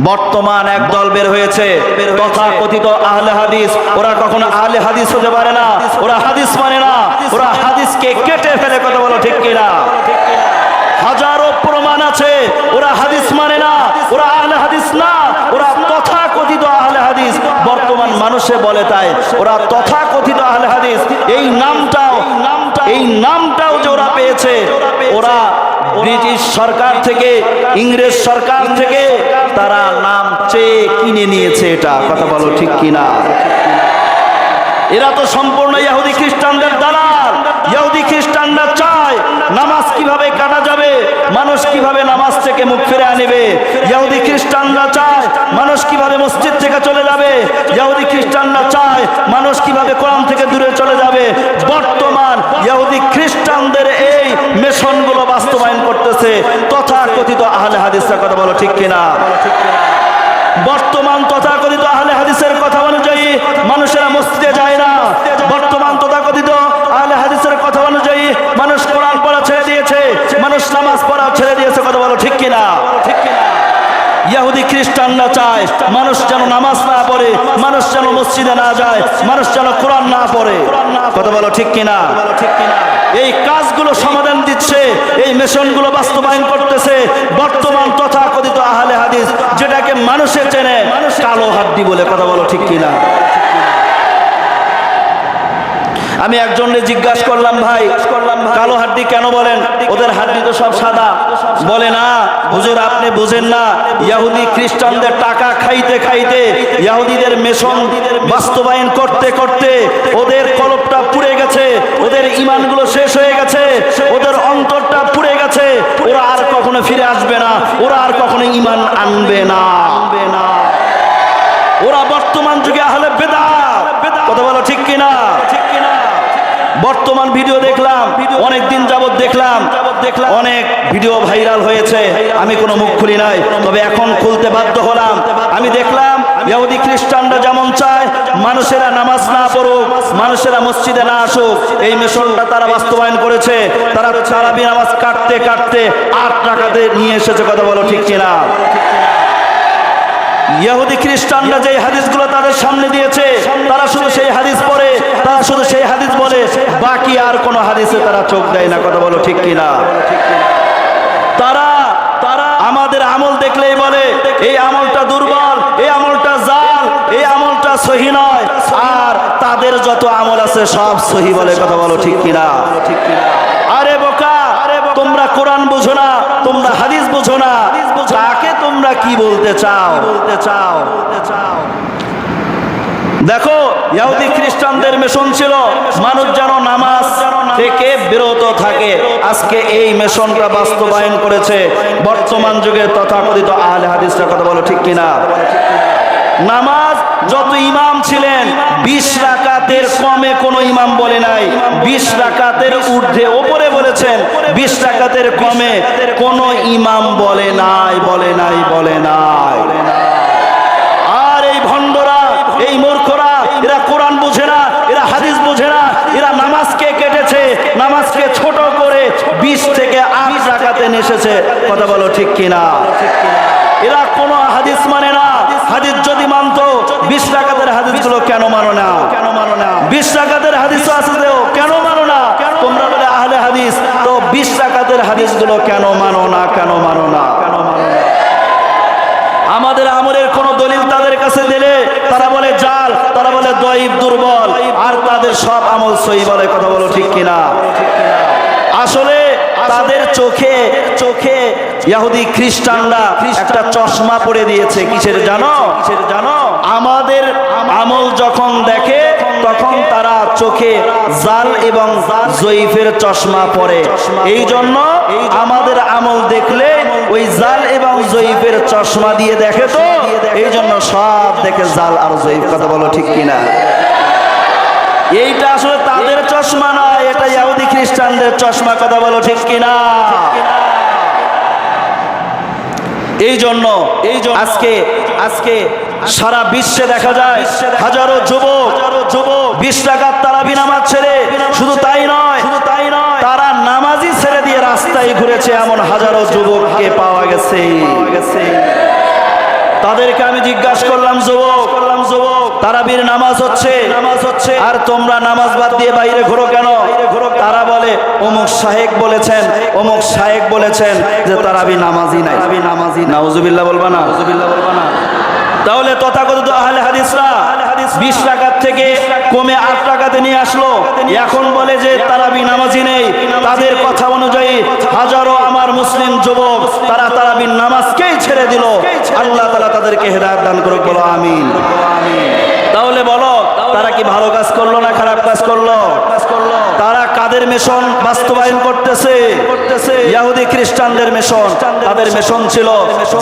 বর্তমান এক দল বের হয়েছে তথাকথিত আহলে হাদিস। ওরা কখনো আহলে হাদিস হতে পারে না, ওরা হাদিস মানে না, ওরা হাদিসকে কেটে ফেলে। কথা বলো ঠিক কিনা? হাজারো প্রমাণ আছে ওরা হাদিস মানে না, ওরা আহলে হাদিস না, ওরা তথাকথিত আহলে হাদিস। বর্তমান মানুষে বলে তাই ওরা তথাকথিত আহলে হাদিস। এই নামটাও যে ওরা পেয়েছে, ওরা ব্রিটিশ সরকার থেকে, ইংরেজ সরকার থেকে তারা নাম চেয়ে কিনে নিয়েছে। এটা কথা বলো ঠিক কিনা? এরা তো সম্পূর্ণ ইহুদি খ্রিস্টানদের দালাল। ইহুদি খ্রিস্টানরা চায় নামাজ কিভাবে কাটা যাবে, মানুষ কিভাবে নামাজ থেকে মুখ ফিরে আনবে। ইহুদি খ্রিস্টানরা চায় মানুষ কিভাবে মসজিদ থেকে চলে যাবে। ইহুদি খ্রিস্টানরা চায় মানুষ কিভাবে কোরআন থেকে দূরে চলে যাবে। বর্তমান ইহুদি খ্রিস্টানদের এই মিশনগুলো বাস্তবায়ন করতেছে তথাকথিত আহলে হাদিসরা। কথা বলো ঠিক কিনা? বর্তমান তথাকথিত আহলে হাদিসের কথা অনুযায়ী মানুষেরা মসজিদে যায় না। বর্তমান তথাকথিত আহলে হাদিসের কথা অনুযায়ী মানুষ কোরআন পড়া ছেড়ে দিয়েছে, মানুষ নামাজ পড়া ছেড়ে দিয়েছে। কথা বলো ঠিক কিনা? ইহুদি খ্রিস্টানরা চায় মানুষ যেন নামাজ না পড়ে, মানুষ যেন মসজিদে না যায়, মানুষ যেন কোরআন না পড়ে। কথা বলো ঠিক কিনা? এই কাজগুলো সমাধান দিচ্ছে, এই মিশনগুলো বাস্তবায়ন করতেছে বর্তমান তথাকথিত আহলে হাদিস, যেটাকে মানুষের চেনে কালো হাড্ডি বলে। কথা বলো ঠিক কিনা? আমি একজনকে জিজ্ঞাসা করলাম, ভাই কালো হাড্ডি কেন বলেন? ওদের হাড্ডি তো সব সাদা। বলে না হুজুর, আপনি বুঝেন না, ইহুদি খ্রিস্টানদের টাকা খাইতে খাইতে, ইহুদিদের মিশন বাস্তবায়ন করতে করতে ওদের কলবটা পুড়ে গেছে, ওদের ঈমানগুলো শেষ হয়ে গেছে, ওদের অন্তরটা পুড়ে গেছে। ওরা আর কখনো ফিরে আসবে না, ওরা আর কখনো ঈমান আনবে না। ওরা বর্তমান যুগে আহলে বেদাত। কথা বলো ঠিক কিনা? বর্তমান ভিডিও দেখলাম, অনেক দিন যাবত দেখলাম অনেক ভিডিও ভাইরাল হয়েছে। আমি কোনো মুখ খুলি নাই, তবে এখন খুলতে বাধ্য হলাম। আমি দেখলাম ইহুদি খ্রিস্টানরা যেমন চায় মানুষেরা নামাজ না পড়ুক, মানুষেরা মসজিদে না আসুক, এই মিশনটা তারা বাস্তবায়ন করেছে। তারা তারাবি নামাজ কাটতে কাটতে 8 রাকাতে নিয়ে এসেছে। কথা বলো ঠিক কিনা? ইহুদি খ্রিস্টানরা যে হাদিসগুলো তাদের সামনে দিয়েছে, তারা শুধু সেই হাদিস পড়ে, তারা শুধু সেই হাদিস বলে, বাকি আর কোনো হাদিসে তারা চোখ দেয় না। কথা বলো ঠিক কিনা? তারা আমাদের আমল দেখলেই বলে এই আমলটা দুর্বল, এই আমলটা জাল, এই আমলটা সহি নয়। আর তাদের যত আমল আছে সব সহি বলে। কথা বলো ঠিক কিনা? আরে বোকা, তোমরা কোরআন বুঝো না, তোমরা হাদিস বুঝো না, তাকে তোমরা কি বলতে চাও? দেখো, ইহুদি খ্রিস্টানদের মিশন ছিল মানুষ যেন নামাজ থেকে বিরত থাকে। আজকে এই মিশনটা বাস্তবায়ন করেছে বর্তমান যুগের তথাকথিত আহলে হাদিসরা। কথা বলো ঠিক কিনা? নামাজ যত ইমাম ছিলেন 20 রাকাতের কমে কোনো ইমাম বলে নাই, 20 রাকাতের ঊর্ধ্বে ওপরে বলেছেন, 20 রাকাতের কমে কোনো ইমাম বলে নাই। আর এই ভণ্ডরা, এই মূর্খরা, এরা কোরআন বুঝে না, এরা হাদিস বুঝে না, এরা নামাজকে কেটেছে, নামাজকে ছোট করে 20 থেকে 8 রাকাতে নিয়ে এসেছে। কথা বলো ঠিক কিনা? এরা কোনো হাদিস মানে না। হাদিস যদি মানতো 20 রাকাতের হাদিসগুলো কেন মানো না? 20 রাকাতের হাদিস আছে কেন মানো না? তোমরা বলে আহলে হাদিস, তো 20 রাকাতের হাদিসগুলো কেন মানো না? আমাদের আমলের কোন দলিল তাদের কাছে দিলে তারা বলে জাল, তারা বলে দয়ীফ, দুর্বল, আর তাদের সব আমল সহি বলে। কথা বলো ঠিক কিনা? আসলে তাদের চোখে ইহুদি খ্রিস্টানরা একটা চশমা পরে দিয়েছে। কিসের জানো? আমাদের আমল যখন দেখে তখন তারা চোখে জাল এবং জয়ীফের চশমা পরে। এই জন্য আমাদের আমল দেখলে ওই জাল এবং জয়ীফের চশমা দিয়ে দেখে, তো এই জন্য সব দেখে জাল আর জয়ীফ। কথা বলো ঠিক কিনা? এইটা আসলে তাদের চশমা নয়, এটা ইহুদি খ্রিস্টানদের চশমা। কথা বলো ঠিক কিনা? এই জন্য আজকে সারা বিশ্বে দেখা যায় হাজারো যুবক 20 রাকাত তারাবি নামাজ ছেড়ে, শুধু তাই নয়, তারা নামাজই ছেড়ে দিয়ে রাস্তায় ঘুরেছে, এমন হাজারো যুবককে পাওয়া গেছে। তাদেরকে আমি জিজ্ঞাসা করলাম, যুবক তারাবির নামাজ হচ্ছে আর তোমরা নামাজ বাদ দিয়ে বাইরে ঘোরো কেন? তারা বলে অমুক শাহেক বলেছেন যে তারাবি নামাজই নাই। নাউজুবিল্লাহ বলবা না? তাহলে তথাকথিত আহলে হাদিসরা 20 রাকাত থেকে কমে 8 রাকাতে নিয়ে আসলো, এখন বলে যে তারাবি নামাজই নেই। তাদের কথা অনুযায়ী হাজারো আমার মুসলিম যুবক তারা তারাবির নামাজকেই ছেড়ে দিল। আল্লাহ তাআলা তাদেরকে হেদায়েত দান করুক, বলো আমিন। তাহলে বলো তারা কি ভালো কাজ করলো না খারাপ কাজ করলো? তারা কাদের মিশন বাস্তবায়ন করতেছে? ইহুদি খ্রিস্টানদের মিশন। তাদের মিশন ছিল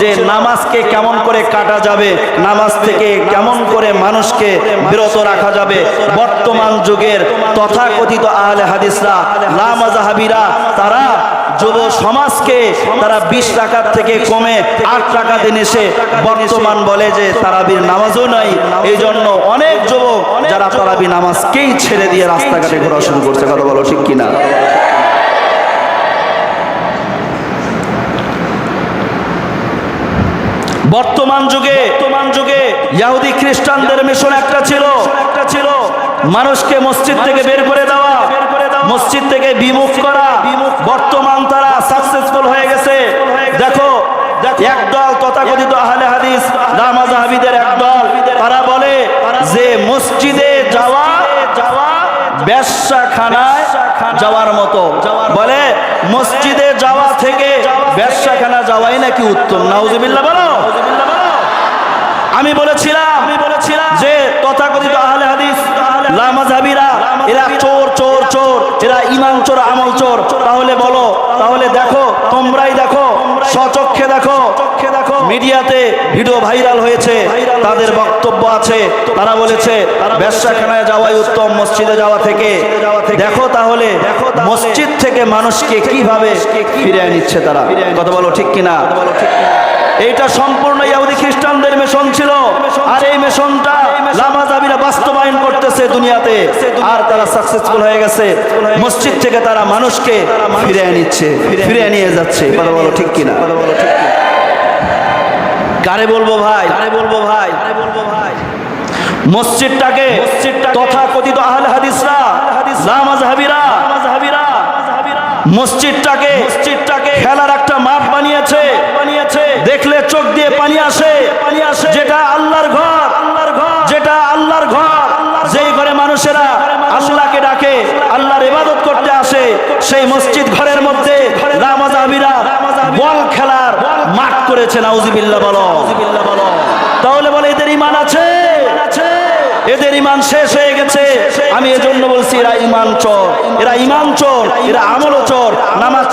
যে নামাজকে কেমন করে কাটা যাবে, নামাজ থেকে কেমন করে মানুষকে বিরত রাখা যাবে। বর্তমান যুগের তথাকথিত আহলে হাদিসরা, লামাযহাবীরা, তারা যুব সমাজকে তারা 20 রাকাত থেকে কমে 8 রাকাতে এসে বর্তমান বলে যে তারাবির নামাজও নাই। এই জন্য অনেক যুবক যারা তারাবি নামাজকেই ছেড়ে দিয়ে রাস্তাঘাটে ঘোরা শুরু করছে। কথা বলো ঠিক কিনা? বর্তমান যুগে ইহুদি খ্রিস্টানদের মিশন একটা ছিল মানুষকে মসজিদ থেকে বের করে দেওয়া, মসজিদ থেকে বিমুখ করা। বর্তমান তারা সাকসেসফুল হয়ে গেছে। দেখো একদল তথাকথিত আহলে হাদিস লামাযহাবীদের একদল, তারা বলে যে মসজিদে যাওয়া বেশ্যাখানায় যাওয়ার মতো। বলে মসজিদে যাওয়া থেকে বেশ্যাখানা যাওয়াই নাকি উত্তম। নাউজুবিল্লাহ বলো। আমি বলেছিলাম যে তথাকথিত আহলে হাদিস লামাযহাবীরা এরা চোর, এরা ঈমান চোর, আমল চোর। তাহলে বলো, তাহলে দেখো, তোমরাই দেখো, স্বচক্ষে দেখো, মিডিয়াতে ভিডিও ভাইরাল হয়েছে, তাদের বক্তব্য আছে। তারা বলেছে বেশ্যাখানায় যাওয়াই উত্তম মসজিদে যাওয়া থেকে। দেখো তাহলে মসজিদ থেকে মানুষকে কিভাবে ফিরিয়ে নিচ্ছে তারা। কথা বলো ঠিক কিনা? এইটা সম্পূর্ণ ইহুদি খ্রিস্টানদের মিশন ছিল, আর এই মিশনটা লামাযহাবীরা বাস্তবায়ন করতেছে দুনিয়াতে, আর তারা সাকসেসফুল হয়ে গেছে। মসজিদ থেকে তারা মানুষকে ফিরিয়ে নিয়ে যাচ্ছে। কথা বলো ঠিক কিনা? কারে বলবো ভাই? মসজিদটাকে তথাকথিত আহলে হাদিসরা লামাযহাবীরা মসজিদটাকে খেলার একটা মাঠ বানিয়েছে। দেখলে চোখ দিয়ে পানি আসে। যেটা আল্লাহর ঘর, যেই ঘরে মানুষেরা আল্লাহকে ডাকে, আল্লাহর ইবাদত করতে আসে, সেই মসজিদ ঘরের মধ্যে লামাযহাবীরা বল খেলার মাঠ করেছে। নাউজুবিল্লাহ বলো। তাহলে বলে এদের ঈমান আছে? এদের ঈমান শেষ হয়ে গেছে। আমি এজন্য বলছি এরা ঈমান চোর, এরা আমল চোর। নামাজ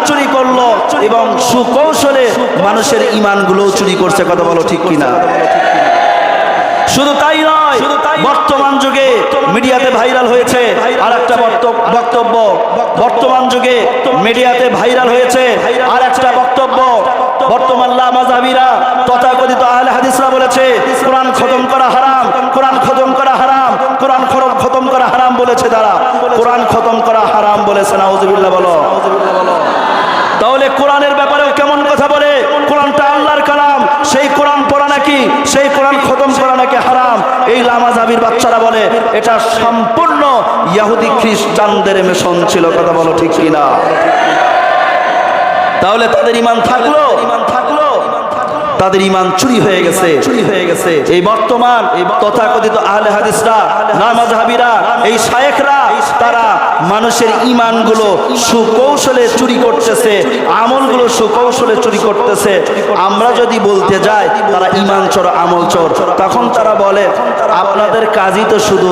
চুরি করলো এবং সুকৌশলে মানুষের ঈমানগুলো চুরি করছে। কথা বলো ঠিক কিনা? শুধু তাই নয়, বর্তমান যুগে মিডিয়াতে ভাইরাল হয়েছে আর একটা বক্তব্য। বর্তমান যুগে মিডিয়াতে ভাইরাল হয়েছে আর একটা বক্তব্য। বর্তমান লামাযহাবীরা তথাকথিত আহলে হাদিসরা বলেছে কোরআন খতম করা হারাম, কোরআন খতম করা হারাম বলেছে। তারা কোরআন খতম করা হারাম বলেছে। নাউজুবিল্লাহ বলো। তাহলে কোরআনের ব্যাপারেও কেমন কথা বলে? কোরআনটা আল্লাহর কালাম, সেই কোরআন পড়া নাকি, সেই কোরআন খতম করা নাকি হারাম। এই লামাযহাবীর বাচ্চারা বলে এটা সম্পূর্ণ ইহুদি খ্রিস্টানদের মিশন ছিল। কথা বলো ঠিক কিনা? তাহলে তাদের ঈমান থাকলো, তাদের ঈমান চুরি হয়ে গেছে। এই বর্তমান তথাকথিত আহলে হাদিসরা লামাযহাবীরা, এই শায়েখরা, তারা মানুষের ঈমানগুলো সুকৌশলে চুরি করতেছে, আমলগুলো সুকৌশলে চুরি করতেছে। আমরা যদি বলতে যাই তারা ঈমান চোর, আমল চোর, তখন তারা বলে আপনাদের কাজই তো শুধু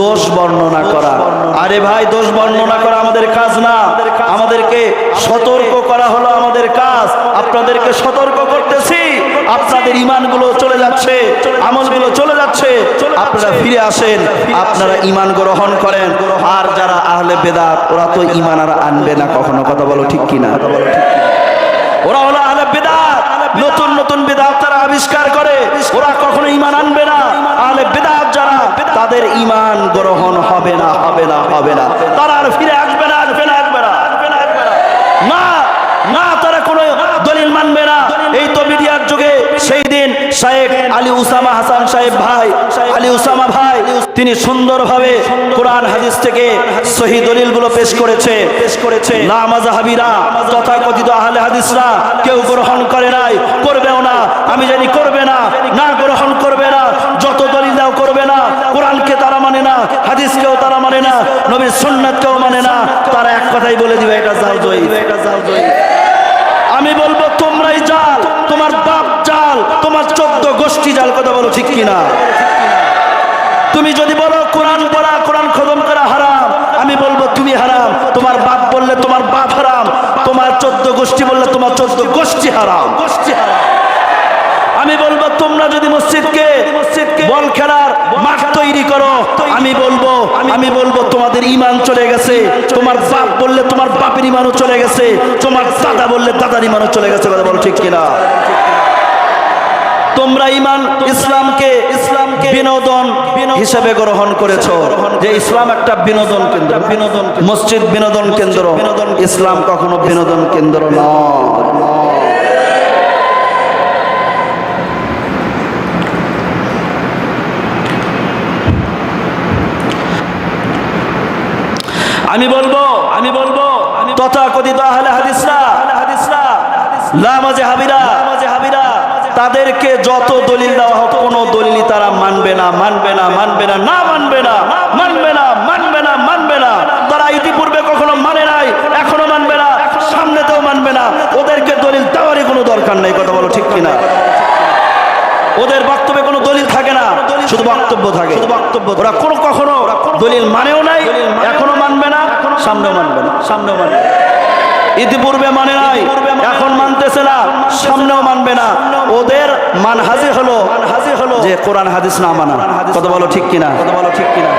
দোষ বর্ণনা করা। আরে ভাই, দোষ বর্ণনা করা আমাদের কাজ না, আমাদেরকে সতর্ক করা হলো আমাদের কাজ। আপনাদেরকে সতর্ক করতেছি, আপনাদের ঈমানগুলো চলে যাচ্ছে, আমলগুলো চলে যাচ্ছে, আপনারা ফিরে আসেন, আপনারা ঈমান গ্রহণ করেন। আর যারা আহলে বেদাত, ওরা তো ঈমান আর আনবে না কখনো। কথা বলো ঠিক কিনা? ওরা হলো আহলে বেদাত, নতুন বেদাত তারা আবিষ্কার করে, ওরা কখনো ঈমান আনবে না। আহলে বেদাত যারা, তাদের ঈমান গ্রহণ হবে না। তারা আর ফিরে আসবে না। তারা কোনো দলিল মানবে না। এই তো আলী উসামা হাসান সাহেব ভাই, আলী উসামা ভাই, তিনি সুন্দরভাবে কোরআন হাদিস থেকে সহিহ দলিলগুলো পেশ করেছে। না মাযহাবিরা তথাকথিত আহলে হাদিসরা কেউ গ্রহণ করে নাই, করবেও না। আমি জানি করবে না, না গ্রহণ করবে না। যত দলিল দাও করবে না। কোরআনকে তারা মানে না, হাদিসকেও তারা মানে না, নবীর সুন্নাতকেও মানে না। তারা এক কথাই বলে দিবে এটা জাল জয়ীফ, এটা জাল জয়ীফ। আমি বলবো তোমরাই জাল, তোমার বাপ জাল, তোমার 14 গোষ্ঠী জাল। কথা বলো ঠিক কিনা? তুমি যদি বলো কোরআন পড়া, কোরআন খতম করা হারাম, আমি বলবো তুমি হারাম। তোমার বাপ বললে তোমার বাপ হারাম, তোমার 14 গোষ্ঠী বললে তোমার 14 গোষ্ঠী হারাম, গোষ্ঠী হারাম। আমি বলবো তোমরা যদি মসজিদকে বল খেলার মাঠ তৈরি করো, আমি বলবো তোমাদের ঈমান চলে গেছে। তোমার বাপ বললে তোমার বাপের ঈমানও চলে গেছে, তোমার দাদা বললে দাদার ঈমানও চলে গেছে। কথা বলো ঠিক কিনা? তোমরা ঈমান ইসলামকে বিনোদন হিসেবে গ্রহণ করেছো, যে ইসলাম একটা বিনোদন কেন্দ্র, মসজিদ বিনোদন কেন্দ্র। ইসলাম কখনো বিনোদন কেন্দ্র নয়। আমি বলবো তথাকথিত আহলে হাদিসরা, লামাযহাবিরা, তাদেরকে যত দলিল দেওয়া হোক কোনো দলিলই তারা মানবে না, মানবে না, মানবে না, না মানবে না, মানবে না, মানবে না, মানবে না। তারা ইতিপূর্বে কখনো মানে নাই, এখনো মানবে না, সামনেতেও মানবে না। ওদেরকে দলিল দেওয়ারই কোনো দরকার নেই। কথা বলো ঠিক কিনা? ওদের বক্তব্যে কোনো দলিল থাকে না, শুধু বক্তব্য থাকে। ওরা কখনো দলিল মানেও নাই, এখনো মানবে না, সামনেও মানবে না, সামনেও মানবে না। ইতিপূর্বে মানে নাই, এখন মানতেছে না, সামনেও মানবে না। ওদের মানহাজি হলো যে কোরআন হাদিস না মানা। কথা বলো ঠিক কিনা? কথা বলো ঠিক কিনা?